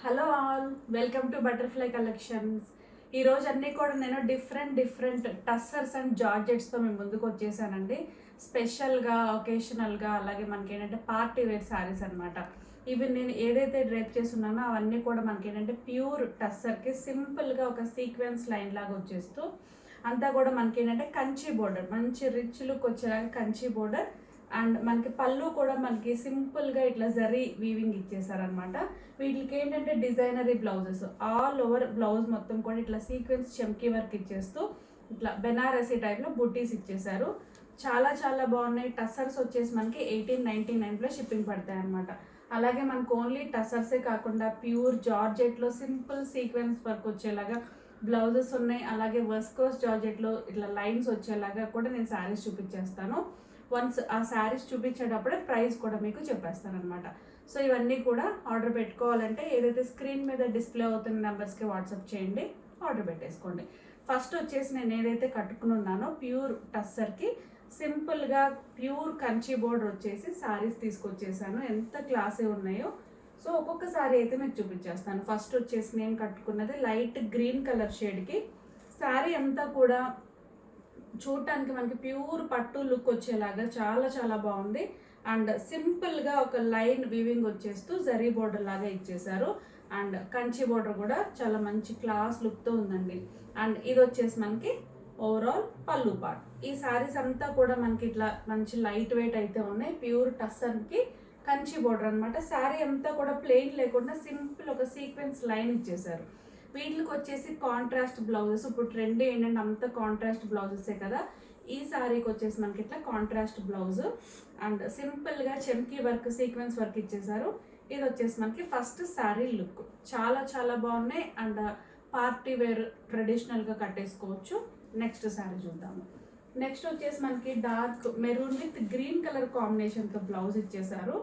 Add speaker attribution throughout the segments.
Speaker 1: Hello all, welcome to butterfly collections. ఈరోజు అన్నీ కూడా నేను డిఫరెంట్ టస్సర్స్ అండ్ జార్జెట్స్తో మేము ముందుకు వచ్చేసానండి. స్పెషల్గా ఒకేషనల్గా అలాగే మనకి ఏంటంటే పార్టీ వేర్ శారీస్ అనమాట. ఇవి నేను ఏదైతే డ్రేప్ చేస్తున్నానో అవన్నీ కూడా మనకి ఏంటంటే ప్యూర్ టస్సర్కి సింపుల్గా ఒక సీక్వెన్స్ లైన్ లాగా వచ్చేస్తూ అంతా కూడా మనకి ఏంటంటే కంచి బోర్డర్, మంచి రిచ్ లుక్ వచ్చేలాగా కంచి బోర్డర్. అండ్ మనకి పళ్ళు కూడా మనకి సింపుల్గా ఇట్లా జరీ వీవింగ్ ఇచ్చేసారనమాట. వీటికి ఏంటంటే designery blouses, all over blouse మొత్తం కూడా ఇట్లా సీక్వెన్స్ చెమ్కీ వర్క్ ఇచ్చేస్తూ ఇట్లా బెనారసీ టైప్లో బుట్టీస్ ఇచ్చేసారు. చాలా చాలా బాగున్నాయి. టసర్స్ వచ్చేసి మనకి 1899లో షిప్పింగ్ పడతాయి అనమాట. అలాగే మనకు ఓన్లీ టసర్సే కాకుండా ప్యూర్ జార్జెట్లో సింపుల్ సీక్వెన్స్ వర్క్ వచ్చేలాగా బ్లౌజెస్ ఉన్నాయి. అలాగే వర్స్కోస్ జార్జెట్లో ఇట్లా లైన్స్ వచ్చేలాగా కూడా నేను శారీస్ చూపించేస్తాను. వన్స్ ఆ శారీస్ చూపించేటప్పుడే ప్రైస్ కూడా మీకు చెప్పేస్తాను అనమాట. సో ఇవన్నీ కూడా ఆర్డర్ పెట్టుకోవాలంటే ఏదైతే స్క్రీన్ మీద డిస్ప్లే అవుతున్న నెంబర్స్కి వాట్సాప్ చేయండి, ఆర్డర్ పెట్టేసుకోండి. ఫస్ట్ వచ్చేసి నేను ఏదైతే కట్టుకుని ఉన్నానో ప్యూర్ టస్సర్కి సింపుల్గా ప్యూర్ కంచి బోర్డర్ వచ్చేసి శారీస్ తీసుకొచ్చేసాను. ఎంత క్లాసీ ఉన్నాయో. సో ఒక్కొక్క శారీ అయితే మీకు చూపించేస్తాను. ఫస్ట్ వచ్చేసి నేను కట్టుకున్నది లైట్ గ్రీన్ కలర్ షేడ్కి. శారీ అంతా కూడా చూడటానికి మనకి ప్యూర్ పట్టు లుక్ వచ్చేలాగా చాలా చాలా బాగుంది. అండ్ సింపుల్గా ఒక లైన్ వీవింగ్ వచ్చేస్తూ జరీ బోర్డర్ లాగా ఇచ్చేసారు. అండ్ కంచి బోర్డర్ కూడా చాలా మంచి క్లాస్ లుక్తో ఉందండి. అండ్ ఇది వచ్చేసి మనకి ఓవరాల్ పళ్ళు పార్ట్. ఈ శారీస్ అంతా కూడా మనకి ఇట్లా మంచి లైట్ వెయిట్ అయితే ఉన్నాయి. ప్యూర్ టస్సర్కి కంచి బోర్డర్ అనమాట. శారీ అంతా కూడా ప్లెయిన్ లేకుండా సింపుల్ ఒక సీక్వెన్స్ లైన్ ఇచ్చేసారు. వీటికి వచ్చేసి కాంట్రాస్ట్ బ్లౌజెస్. ఇప్పుడు ట్రెండ్ ఏంటంటే అంత కాంట్రాస్ట్ బ్లౌజెసే కదా. ఈ శారీకి వచ్చేసి మనకి ఇట్లా కాంట్రాస్ట్ బ్లౌజ్ అండ్ సింపుల్గా చెమ్కీ వర్క్ సీక్వెన్స్ వర్క్ ఇచ్చేసారు. ఇది వచ్చేసి మనకి ఫస్ట్ శారీ లుక్. చాలా చాలా బాగున్నాయి. అండ్ పార్టీ వేర్ ట్రెడిషనల్గా కట్టేసుకోవచ్చు. నెక్స్ట్ శారీ చూద్దాము. నెక్స్ట్ వచ్చేసి మనకి dark maroon with green colour కాంబినేషన్తో బ్లౌజ్ ఇచ్చేసారు.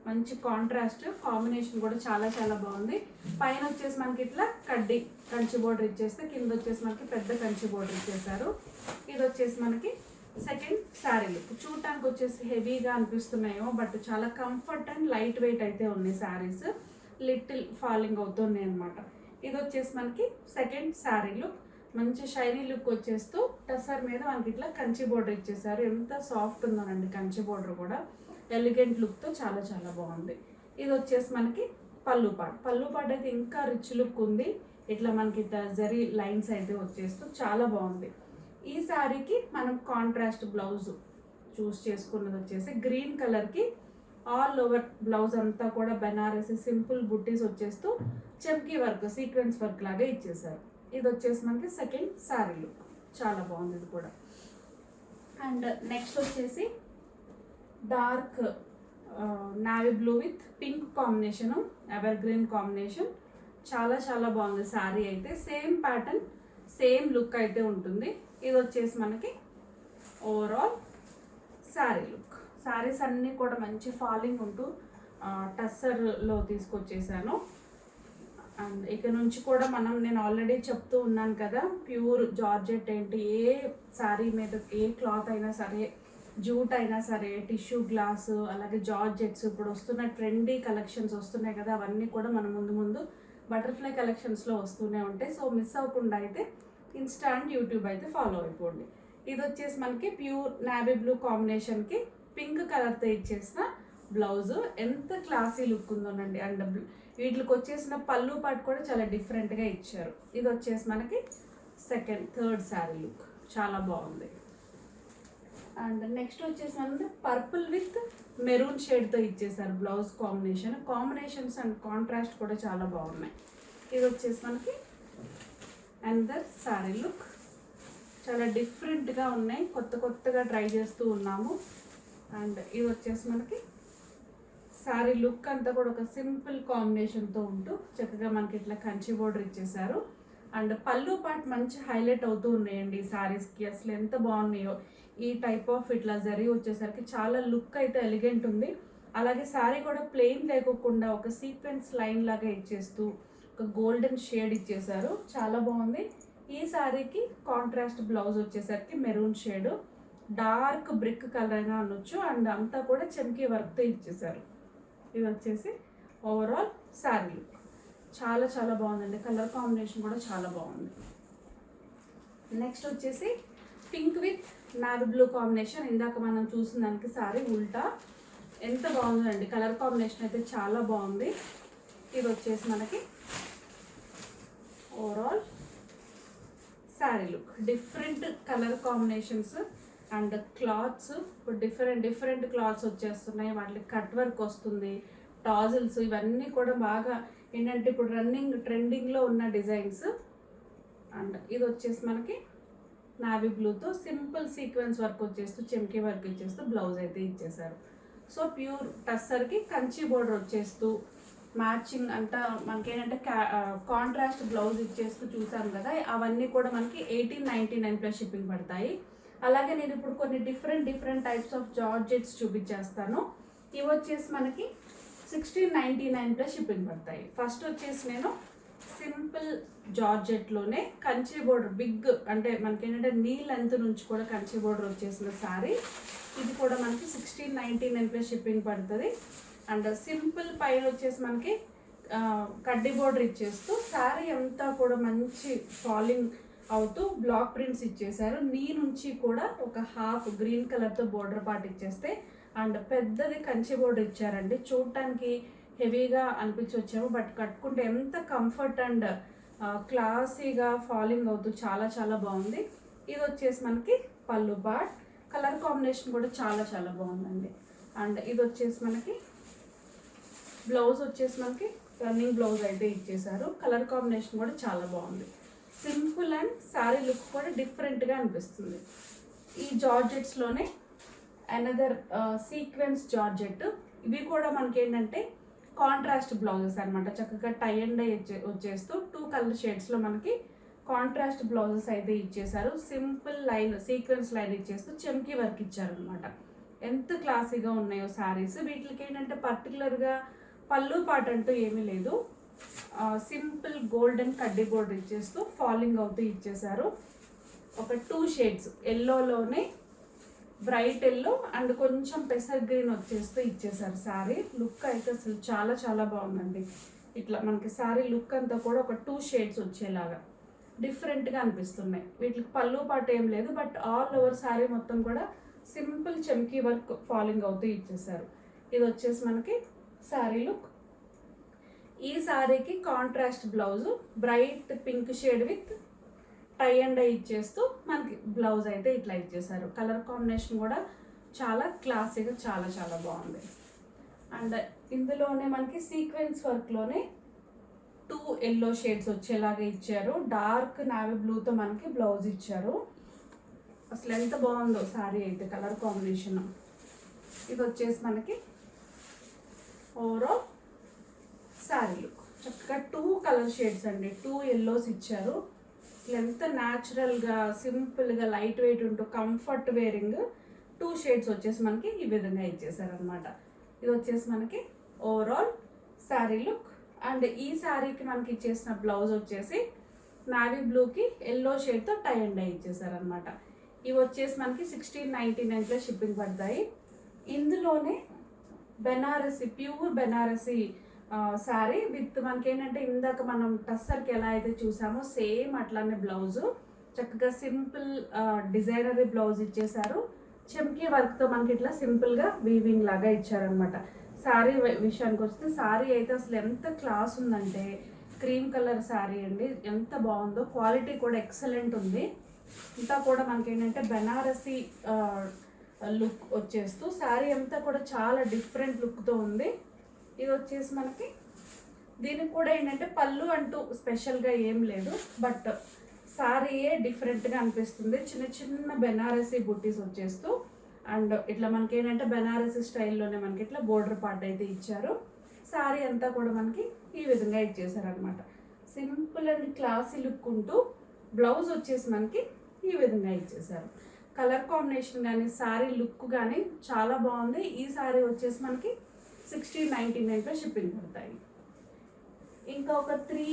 Speaker 1: మంచి కాంట్రాస్ట్ కాంబినేషన్ కూడా చాలా చాలా బాగుంది. పైన వచ్చేసి మనకి ఇట్లా కడ్డీ కంచి బోర్డర్ ఇచ్చేస్తే కింద వచ్చేసి మనకి పెద్ద కంచి బోర్డర్ ఇచ్చేసారు. ఇది వచ్చేసి మనకి సెకండ్ శారీ లుక్. చూడటానికి వచ్చేసి హెవీగా అనిపిస్తున్నాయో బట్ చాలా కంఫర్ట్ అండ్ లైట్ వెయిట్ అయితే ఉన్నాయి శారీస్. లిటిల్ ఫాలింగ్ అవుతున్నాయి అనమాట. ఇది వచ్చేసి మనకి సెకండ్ శారీ లుక్. మంచి షైనీ లుక్ వచ్చేస్తూ టసర్ మీద మనకి ఇట్లా కంచి బోర్డర్ ఇచ్చేసారు. ఎంత సాఫ్ట్ ఉందోనండి కంచి బోర్డర్ కూడా. ఎలిగెంట్ లుక్తో చాలా చాలా బాగుంది. ఇది వచ్చేసి మనకి పళ్ళు పార్ట్. పళ్ళు పార్ట్ అయితే ఇంకా రిచ్ లుక్ ఉంది. ఇట్లా మనకి జరీ లైన్స్ అయితే వచ్చేస్తూ చాలా బాగుంది. ఈ శారీకి మనం కాంట్రాస్ట్ బ్లౌజ్ చూస్ చేసుకున్నది వచ్చేసి గ్రీన్ కలర్కి ఆల్ ఓవర్ బ్లౌజ్ అంతా కూడా బెనారసి సింపుల్ బుట్టీస్ వచ్చేస్తూ చెమ్కీ వర్క్ సీక్వెన్స్ వర్క్ లాగా ఇచ్చేసారు. ఇది వచ్చేసి మనకి సెకండ్ శారీ లుక్. చాలా బాగుంది ఇది కూడా. అండ్ నెక్స్ట్ వచ్చేసి dark navy blue with pink combination, ever green combination. చాలా చాలా బాగుంది శారీ అయితే. సేమ్ ప్యాటర్న్ సేమ్ లుక్ అయితే ఉంటుంది. ఇది వచ్చేసి మనకి ఓవరాల్ శారీ లుక్. శారీస్ అన్నీ కూడా మంచి ఫాలింగ్ ఉంటూ టస్సర్లో తీసుకొచ్చేసాను. అండ్ ఇక నుంచి కూడా నేను ఆల్రెడీ చెప్తూ ఉన్నాను కదా, ప్యూర్ జార్జెట్ ఏంటి, ఏ శారీ మీద ఏ క్లాత్ అయినా సరే, జూట్ అయినా సరే, టిష్యూ గ్లాస్, అలాగే జార్జెట్స్ ఇప్పుడు వస్తున్న ట్రెండీ కలెక్షన్స్ వస్తున్నాయి కదా, అవన్నీ కూడా మనం ముందు బటర్ఫ్లై కలెక్షన్స్లో వస్తూనే ఉంటాయి. సో మిస్ అవ్వకుండా అయితే ఇన్స్టా అండ్ యూట్యూబ్ అయితే ఫాలో అయిపోండి. ఇది వచ్చేసి మనకి ప్యూర్ నావీ బ్లూ కాంబినేషన్కి పింక్ కలర్తో ఇచ్చేసిన బ్లౌజ్. ఎంత క్లాసీ లుక్ ఉందోనండి. అండ్ వీటికి వచ్చేసిన పళ్ళు పాటు కూడా చాలా డిఫరెంట్గా ఇచ్చారు. ఇది వచ్చేసి మనకి థర్డ్ శారీ లుక్. చాలా బాగుంది. అండ్ నెక్స్ట్ వచ్చేసి మనకి పర్పుల్ విత్ మెరూన్ షేడ్తో ఇచ్చేసారు బ్లౌజ్ కాంబినేషన్స్ అండ్ కాంట్రాస్ట్ కూడా చాలా బాగున్నాయి. ఇది వచ్చేసి మనకి అనదర్ శారీ లుక్. చాలా డిఫరెంట్గా ఉన్నాయి, కొత్తగా ట్రై చేస్తూ ఉన్నాము. అండ్ ఇది వచ్చేసి మనకి శారీ లుక్ అంతా కూడా ఒక సింపుల్ కాంబినేషన్తో ఉంటూ చక్కగా మనకి ఇట్లా కంచి బోర్డర్ ఇచ్చేసారు. అండ్ పళ్ళు పార్ట్ మంచి హైలైట్ అవుతూ ఉన్నాయండి ఈ శారీస్కి. అసలు ఎంత బాగున్నాయో. ఈ టైప్ ఆఫ్ ఇట్లా జరీ వచ్చేసరికి చాలా లుక్ అయితే ఎలిగెంట్ ఉంది. అలాగే శారీ కూడా ప్లెయిన్ లేకోకుండా ఒక సీక్వెన్స్ లైన్ లాగా ఇచ్చేస్తూ ఒక గోల్డెన్ షేడ్ ఇచ్చేసారు. చాలా బాగుంది. ఈ శారీకి కాంట్రాస్ట్ బ్లౌజ్ వచ్చేసరికి maroon shade, dark brick colour అయినా అనొచ్చు. అండ్ అంతా కూడా చెమ్కీ వర్క్తో ఇచ్చేసారు. ఇది వచ్చేసి ఓవరాల్ శారీ లుక్. చాలా చాలా బాగుందండి. కలర్ కాంబినేషన్ కూడా చాలా బాగుంది. నెక్స్ట్ వచ్చేసి pink with navy blue combination. ఇందాక మనం చూసిన దానికి సారీ ఉల్టా. ఎంత బాగుందండి, కలర్ కాంబినేషన్ అయితే చాలా బాగుంది. ఇది వచ్చేసి మనకి overall sari look. Different colour combinations and clothes, ఇప్పుడు డిఫరెంట్ క్లాత్స్ వచ్చేస్తున్నాయి. వాటికి కట్ వర్క్ వస్తుంది, టాజిల్స్, ఇవన్నీ కూడా బాగా ఏంటంటే ఇప్పుడు ట్రెండింగ్లో ఉన్న డిజైన్స్. అండ్ ఇది వచ్చేసి మనకి నావీ బ్లూతో సింపుల్ సీక్వెన్స్ వర్క్ వచ్చేస్తూ చెమ్కీ వర్క్ ఇచ్చేస్తూ బ్లౌజ్ అయితే ఇచ్చేసారు. సో ప్యూర్ టస్సర్కి కంచి బోర్డర్ వచ్చేస్తూ మ్యాచింగ్ అంతా మనకి ఏంటంటే కాంట్రాస్ట్ బ్లౌజ్ ఇచ్చేస్తూ చూసాం కదా. అవన్నీ కూడా మనకి 1899 ప్లస్ షిప్పింగ్ పడతాయి. అలాగే నేను ఇప్పుడు కొన్ని డిఫరెంట్ టైప్స్ ఆఫ్ జార్జెట్స్ చూపించేస్తాను. ఇవి వచ్చేసి మనకి 1699 ప్లస్ షిప్పింగ్ పడతాయి. ఫస్ట్ వచ్చేసి నేను సింపుల్ జార్జెట్లోనే కంచి బోర్డర్ బిగ్, అంటే మనకి ఏంటంటే నీ లెంత్ నుంచి కూడా కంచి బోర్డర్ వచ్చేసిన శారీ. ఇది కూడా మనకి 1699 ప్లస్ షిప్పింగ్ పడుతుంది. అండ్ సింపుల్ పైన వచ్చేసి మనకి కడ్డీ బోర్డర్ ఇచ్చేస్తూ శారీ అంతా కూడా మంచి ఫాలింగ్ అవుతూ బ్లాక్ ప్రింట్స్ ఇచ్చేసారు. నీ నుంచి కూడా ఒక హాఫ్ గ్రీన్ కలర్తో బోర్డర్ పార్ట్ ఇచ్చేస్తే అండ్ పెద్దది కంచి బోర్డర్ ఇచ్చారండి. చూడటానికి హెవీగా అనిపించొచ్చేమో, బట్ కట్టుకుంటే ఎంత కంఫర్ట్ అండ్ క్లాసీగా ఫాలింగ్ అవుతూ చాలా చాలా బాగుంది. ఇది వచ్చేసి మనకి పళ్ళు పార్ట్. కలర్ కాంబినేషన్ కూడా చాలా చాలా బాగుందండి. అండ్ ఇది వచ్చేసి మనకి బ్లౌజ్ వచ్చేసి మనకి రన్నింగ్ బ్లౌజ్ అయితే ఇచ్చేసారు. కలర్ కాంబినేషన్ కూడా చాలా బాగుంది. సింపుల్ అండ్ శారీ లుక్ కూడా డిఫరెంట్గా అనిపిస్తుంది. ఈ జార్జెట్స్లోనే అనదర్ సీక్వెన్స్ జార్జెట్. ఇవి కూడా మనకి ఏంటంటే కాంట్రాస్ట్ బ్లౌజెస్ అనమాట. చక్కగా టై అండ్ డై వచ్చేస్తూ 2 కలర్ షేడ్స్లో మనకి కాంట్రాస్ట్ బ్లౌజెస్ అయితే ఇచ్చేసారు. సింపుల్ లైన్ సీక్వెన్స్ లైన్ ఇచ్చేస్తూ చెమ్కీ వర్క్ ఇచ్చారనమాట. ఎంత క్లాసీగా ఉన్నాయో శారీస్. వీటికి ఏంటంటే పర్టికులర్గా పళ్ళు పాట అంటూ ఏమీ లేదు. సింపుల్ గోల్డెన్ కడ్డీ బోర్డర్ ఇచ్చేస్తూ ఫాలింగ్ అవుతూ ఇచ్చేసారు. ఒక 2 షేడ్స్ ఎల్లోలోనే బ్రైట్ ఎల్లో అండ్ కొంచెం పెసర్ గ్రీన్ వచ్చేస్తూ ఇచ్చేసారు. శారీ లుక్ అయితే అసలు చాలా చాలా బాగుందండి. ఇట్లా మనకి శారీ లుక్ అంతా కూడా ఒక 2 షేడ్స్ వచ్చేలాగా డిఫరెంట్గా అనిపిస్తున్నాయి. వీటికి పళ్ళు పాట ఏం లేదు, బట్ ఆల్ ఓవర్ శారీ మొత్తం కూడా సింపుల్ చెమ్కీ వర్క్ ఫాలింగ్ అవుతూ ఇచ్చేసారు. ఇది వచ్చేసి మనకి శారీ లుక్. ఈ శారీకి contrast blouse bright pink shade with tie and dye ఇచ్చేస్తూ మనకి బ్లౌజ్ అయితే ఇట్లా ఇచ్చేసారు. కలర్ కాంబినేషన్ కూడా చాలా క్లాసీగా చాలా చాలా బాగుంది. అండ్ ఇందులోనే మనకి సీక్వెన్స్ వర్క్లోనే 2 ఎల్లో షేడ్స్ వచ్చేలాగా ఇచ్చారు. డార్క్ నావీ బ్లూతో మనకి బ్లౌజ్ ఇచ్చారు. అసలు ఎంత బాగుందో శారీ అయితే కలర్ కాంబినేషన్. ఇది వచ్చేసి మనకి ఓవరాల్ శారీ లుక్. చక్కగా 2 కలర్ షేడ్స్ అండి, 2 ఎల్లోస్ ఇచ్చారు. ఎంత న్యాచురల్గా సింపుల్గా లైట్ వెయిట్ ఉంటూ కంఫర్ట్ వేరింగ్ 2 షేడ్స్ వచ్చేసి మనకి ఈ విధంగా ఇచ్చేసారనమాట. ఇది వచ్చేసి మనకి ఓవరాల్ శారీ లుక్. అండ్ ఈ శారీకి మనకి ఇచ్చేసిన బ్లౌజ్ వచ్చేసి నావీ బ్లూకి ఎల్లో షేడ్తో టై అండ్ డై ఇచ్చేసారనమాట. ఇవి వచ్చేసి మనకి 1699 ప్లస్ షిప్పింగ్ పడతాయి. ఇందులోనే బెనారసి ప్యూర్ బెనారసి శారీ విత్ మనకి ఏంటంటే ఇందాక మనం టస్సర్కి ఎలా అయితే చూసామో సేమ్ అట్లానే బ్లౌజు. చక్కగా సింపుల్ డిజైనరీ బ్లౌజ్ ఇచ్చేసారు. చెమ్కీ వర్క్తో మనకి ఇట్లా సింపుల్గా వీవింగ్ లాగా ఇచ్చారనమాట. శారీ విషయానికి వస్తే శారీ అయితే అసలు ఎంత క్లాస్ ఉందంటే క్రీమ్ కలర్ శారీ అండి. ఎంత బాగుందో, క్వాలిటీ కూడా ఎక్సలెంట్ ఉంది. ఇంతా కూడా మనకి ఏంటంటే బెనారసి లుక్ వచ్చేస్తూ శారీ అంతా కూడా చాలా డిఫరెంట్ లుక్తో ఉంది. ఇది వచ్చేసి మనకి దీనికి కూడా ఏంటంటే పళ్ళు అంటూ స్పెషల్గా ఏం లేదు, బట్ శారీయే డిఫరెంట్గా అనిపిస్తుంది. చిన్న చిన్న బెనారసీ బుట్టీస్ వచ్చేస్తూ అండ్ ఇట్లా మనకి ఏంటంటే బెనారసీ స్టైల్లోనే మనకి ఇట్లా బోర్డర్ పార్ట్ అయితే ఇచ్చారు. శారీ అంతా కూడా మనకి ఈ విధంగా ఇచ్చేసారనమాట. సింపుల్ అండ్ క్లాసీ లుక్ ఉంటూ బ్లౌజ్ వచ్చేసి మనకి ఈ విధంగా ఇచ్చేసారు. కలర్ కాంబినేషన్ కానీ శారీ లుక్ కానీ చాలా బాగుంది. ఈ శారీ వచ్చేసి మనకి 1699 షిప్పింగ్ పడతాయి. ఇంకా ఒక 3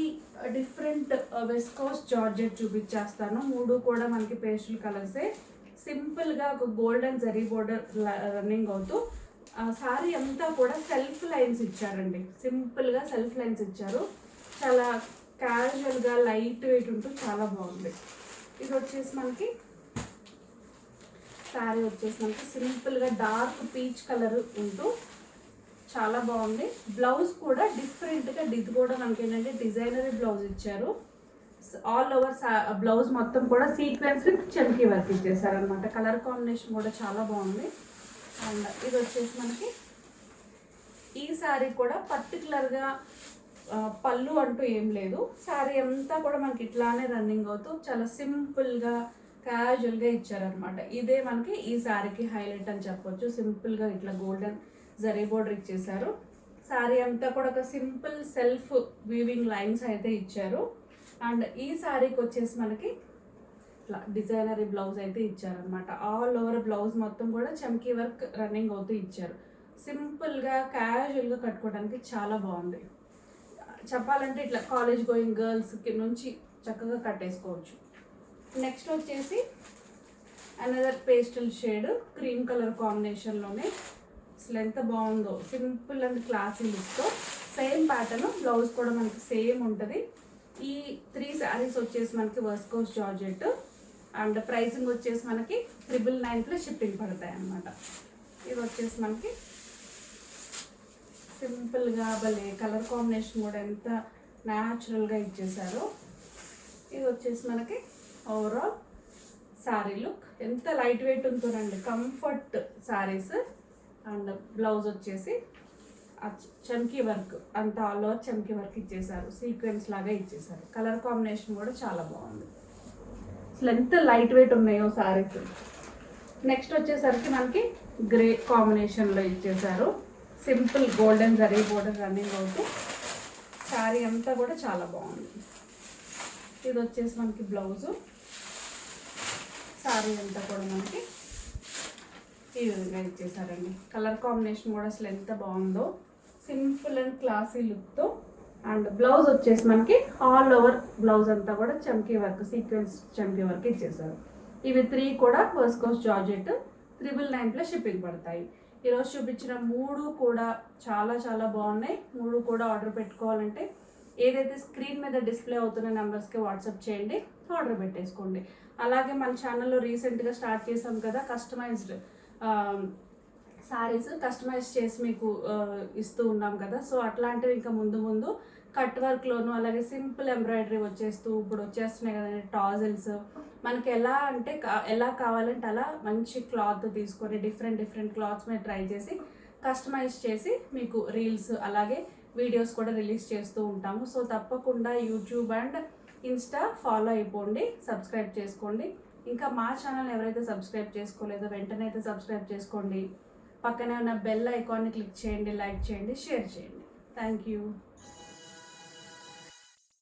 Speaker 1: డిఫరెంట్ వెస్కోస్ జార్జెట్ చూపించేస్తాను. 3 కూడా మనకి పేస్టల్ కలర్సే. సింపుల్గా ఒక గోల్డెన్ జరీ బోర్డర్ రన్నింగ్ అవుతూ శారీ అంతా కూడా సెల్ఫ్ లైన్స్ ఇచ్చారండి. సింపుల్గా సెల్ఫ్ లైన్స్ ఇచ్చారు. చాలా క్యాజువల్గా లైట్ వెయిట్ ఉంటూ చాలా బాగుంది. ఇది వచ్చేసి మనకి శారీ వచ్చేసి మనకి సింపుల్గా డార్క్ పీచ్ కలర్ ఉంటూ చాలా బాగుంది. బ్లౌజ్ కూడా డిఫరెంట్గా ఇది కూడా మనకి ఏంటంటే డిజైనరీ బ్లౌజ్ ఇచ్చారు. ఆల్ ఓవర్ బ్లౌజ్ మొత్తం కూడా సీక్వెన్స్ విత్ చమ్కీ వర్క్ ఇచ్చేసారు అనమాట. కలర్ కాంబినేషన్ కూడా చాలా బాగుంది. అండ్ ఇది వచ్చేసి మనకి ఈ శారీ కూడా పర్టికులర్గా పళ్ళు అంటూ ఏం లేదు. శారీ అంతా కూడా మనకి ఇట్లానే రన్నింగ్ అవుతూ చాలా సింపుల్గా క్యాజువల్గా ఇచ్చారనమాట. ఇదే మనకి ఈ శారీకి హైలైట్ అని చెప్పొచ్చు. సింపుల్గా ఇట్లా గోల్డెన్ జరీ బోర్డర్ ఇచ్చేసారు. శారీ అంతా కూడా ఒక సింపుల్ సెల్ఫ్ వీవింగ్ లైన్స్ అయితే ఇచ్చారు. అండ్ ఈ శారీకి వచ్చేసి మనకి ఇట్లా డిజైనరీ బ్లౌజ్ అయితే ఇచ్చారనమాట. ఆల్ ఓవర్ బ్లౌజ్ మొత్తం కూడా చమ్కీ వర్క్ రన్నింగ్ అవుతూ ఇచ్చారు. సింపుల్గా క్యాజువల్గా కట్టుకోవడానికి చాలా బాగుంది. చెప్పాలంటే ఇట్లా కాలేజ్ గోయింగ్ గర్ల్స్కి నుంచి చక్కగా కట్టేసుకోవచ్చు. నెక్స్ట్ వచ్చేసి another pastel shade cream colour కాంబినేషన్లోనే అసలు ఎంత బాగుందో, సింపుల్ అండ్ క్లాసీ లుక్తో సేమ్ ప్యాటర్న్. బ్లౌజ్ కూడా మనకి సేమ్ ఉంటుంది. ఈ 3 శారీస్ వచ్చేసి మనకి వర్స్కోస్ జార్జెట్ అండ్ ప్రైసింగ్ వచ్చేసి మనకి 999 షిప్పింగ్ పడతాయి అన్నమాట. ఇది వచ్చేసి మనకి సింపుల్గా భలే కలర్ కాంబినేషన్ కూడా ఎంత న్యాచురల్గా ఇచ్చేసారు. ఇది వచ్చేసి మనకి ఓవరాల్ శారీ లుక్ ఎంత లైట్ వెయిట్ ఉంటుందండి, కంఫర్ట్ శారీస్. అండ్ బ్లౌజ్ వచ్చేసి చమ్కీ వర్క్ అంత ఆల్ ఓవర్ చమ్కీ వర్క్ ఇచ్చేసారు, సీక్వెన్స్ లాగా ఇచ్చేసారు. కలర్ కాంబినేషన్ కూడా చాలా బాగుంది. అసలు ఎంత లైట్ వెయిట్ ఉన్నాయో శారీస్. నెక్స్ట్ వచ్చేసరికి మనకి గ్రే కాంబినేషన్లో ఇచ్చేసారు. Simple golden zari border running అవుతూ శారీ అంతా కూడా చాలా బాగుంది. ఇది వచ్చేసి మనకి బ్లౌజు. శారీ అంతా కూడా మనకి ఈ విధంగా ఇచ్చేసారండి. కలర్ కాంబినేషన్ కూడా అసలు ఎంత బాగుందో, సింపుల్ అండ్ క్లాసీ లుక్తో. అండ్ బ్లౌజ్ వచ్చేసి మనకి ఆల్ ఓవర్ బ్లౌజ్ అంతా కూడా చమ్కీ వర్క్, సీక్వెన్స్ చమ్కీ వర్క్ ఇచ్చేసారు. ఇవి 3 కూడా వర్స్కోస్ జార్జెట్ 999 షిప్పింగ్ పడతాయి. ఈరోజు చూపించిన 3 కూడా చాలా చాలా బాగున్నాయి. 3 కూడా ఆర్డర్ పెట్టుకోవాలంటే ఏదైతే స్క్రీన్ మీద డిస్ప్లే అవుతున్న నెంబర్స్కి వాట్సాప్ చేయండి, ఆర్డర్ పెట్టేసుకోండి. అలాగే మన ఛానల్లో రీసెంట్గా స్టార్ట్ చేసాం కదా కస్టమైజ్డ్ శారీస్, కస్టమైజ్ చేసి మీకు ఇస్తూ ఉన్నాం కదా. సో అట్లాంటివి ఇంకా ముందు ముందు కట్ వర్క్లోను అలాగే సింపుల్ ఎంబ్రాయిడరీ వచ్చేస్తూ ఇప్పుడు వచ్చేస్తున్నాయి కదండి టాజిల్స్. మనకి ఎలా అంటే ఎలా కావాలంటే అలా మంచి క్లాత్ తీసుకొని డిఫరెంట్ క్లాత్స్ మీద ట్రై చేసి కస్టమైజ్ చేసి మీకు రీల్స్ అలాగే వీడియోస్ కూడా రిలీజ్ చేస్తూ ఉంటాము. సో తప్పకుండా యూట్యూబ్ అండ్ ఇన్స్టా ఫాలో అయిపోండి, సబ్స్క్రైబ్ చేసుకోండి. ఇంకా మా ఛానల్ ఎవరైతే సబ్స్క్రైబ్ చేసుకోలేదో వెంటనే అయితే సబ్స్క్రైబ్ చేసుకోండి. పక్కనే ఉన్న బెల్ ఐకాన్ని క్లిక్ చేయండి, లైక్ చేయండి, షేర్ చేయండి. Thank you.